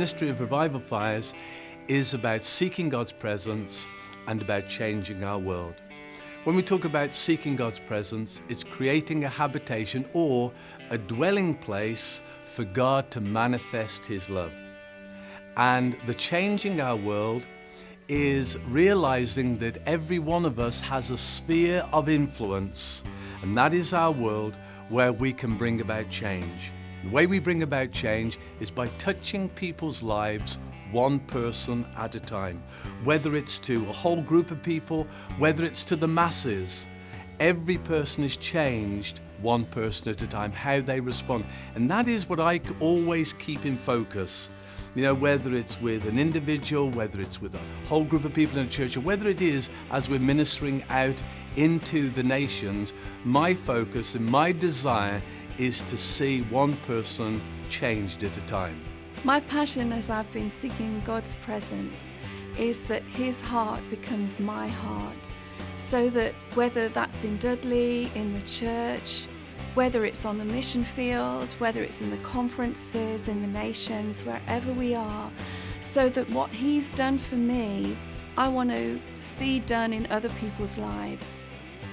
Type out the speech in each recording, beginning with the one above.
ministry of Revival Fires is about seeking God's presence and about changing our world. When we talk about seeking God's presence, it's creating a habitation or a dwelling place for God to manifest His love. And the changing our world is realizing that every one of us has a sphere of influence, and that is our world where we can bring about change. The way we bring about change is by touching people's lives one person at a time. Whether it's to a whole group of people, whether it's to the masses, every person is changed one person at a time, how they respond. And that is what I always keep in focus. You know, whether it's with an individual, whether it's with a whole group of people in a church, or whether it is as we're ministering out into the nations, my focus and my desire is to see one person changed at a time. My passion as I've been seeking God's presence is that His heart becomes my heart, so that whether that's in Dudley, in the church, whether it's on the mission field, whether it's in the conferences, in the nations, wherever we are, so that what He's done for me, I want to see done in other people's lives.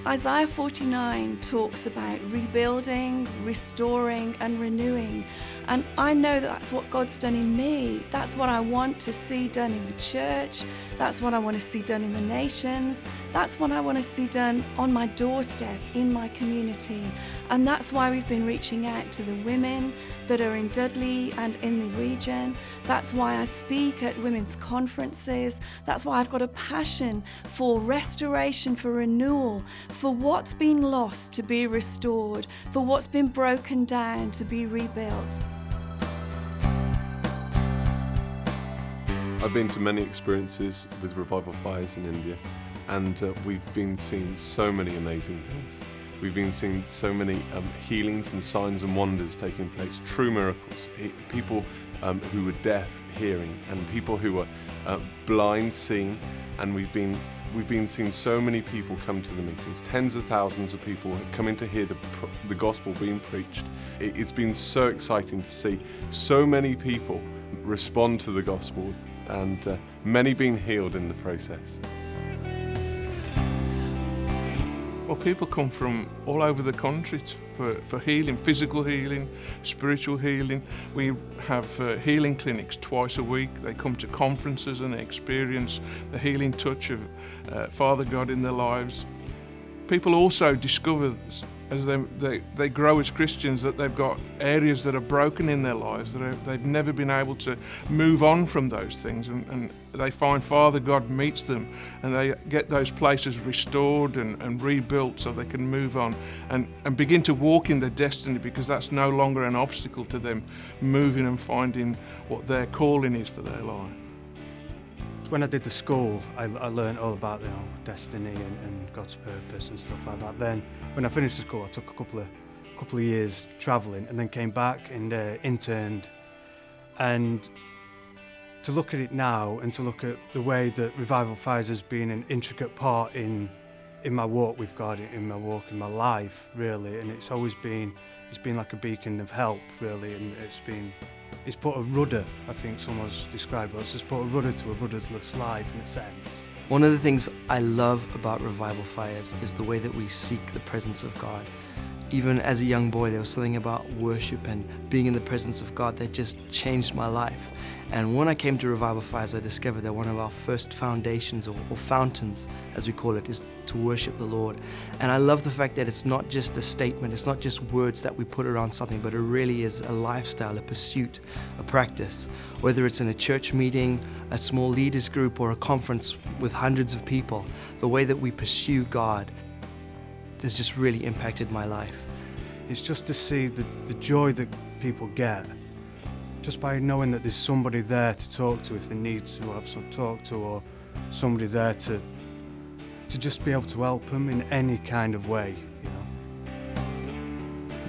Isaiah 49 talks about rebuilding, restoring and renewing, and I know that that's what God's done in me. That's what I want to see done in the church. That's what I want to see done in the nations. That's what I want to see done on my doorstep, in my community. And that's why we've been reaching out to the women that are in Dudley and in the region. That's why I speak at women's conferences. That's why I've got a passion for restoration, for renewal, for what's been lost to be restored, for what's been broken down to be rebuilt. I've been to many experiences with Revival Fires in India, and we've been seeing so many amazing things. We've been seeing so many healings and signs and wonders taking place, true miracles. People who were deaf hearing, and people who were blind seeing, and we've been seeing so many people come to the meetings. Tens of thousands of people coming to hear the gospel being preached. It's been so exciting to see so many people respond to the gospel, and many being healed in the process. Well, people come from all over the country for healing, physical healing, spiritual healing. We have healing clinics twice a week. They come to conferences and they experience the healing touch of Father God in their lives. People also discover as they grow as Christians that they've got areas that are broken in their lives, that they've never been able to move on from those things, and they find Father God meets them and they get those places restored and rebuilt so they can move on and begin to walk in their destiny, because that's no longer an obstacle to them moving and finding what their calling is for their life. When I did the school, I learned all about destiny and God's purpose and stuff like that. Then when I finished the school, I took a couple of years travelling, and then came back and interned. And to look at it now, and to look at the way that Revival Fires has been an intricate part in my walk with God, in my walk in my life, really. And it's been like a beacon of help, really, and it's put a rudder, I think someone's described it, it's put a rudder to a rudderless life in a sense. One of the things I love about Revival Fires is the way that we seek the presence of God. Even as a young boy, there was something about worship and being in the presence of God that just changed my life. And when I came to Revival Fires, I discovered that one of our first foundations, or fountains, as we call it, is to worship the Lord. And I love the fact that it's not just a statement, it's not just words that we put around something, but it really is a lifestyle, a pursuit, a practice. Whether it's in a church meeting, a small leaders group, or a conference with hundreds of people, the way that we pursue God has just really impacted my life. It's just to see the joy that people get just by knowing that there's somebody there to talk to if they need to have some talk to, or somebody there to just be able to help them in any kind of way,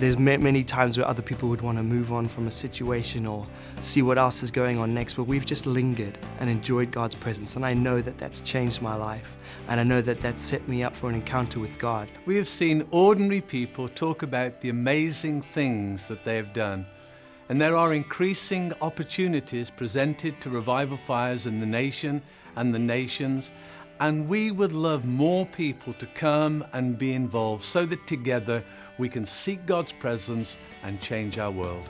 There's many times where other people would want to move on from a situation or see what else is going on next, but we've just lingered and enjoyed God's presence, and I know that that's changed my life, and I know that that's set me up for an encounter with God. We have seen ordinary people talk about the amazing things that they have done. And there are increasing opportunities presented to revival fires in the nation and the nations. And we would love more people to come and be involved so that together we can seek God's presence and change our world.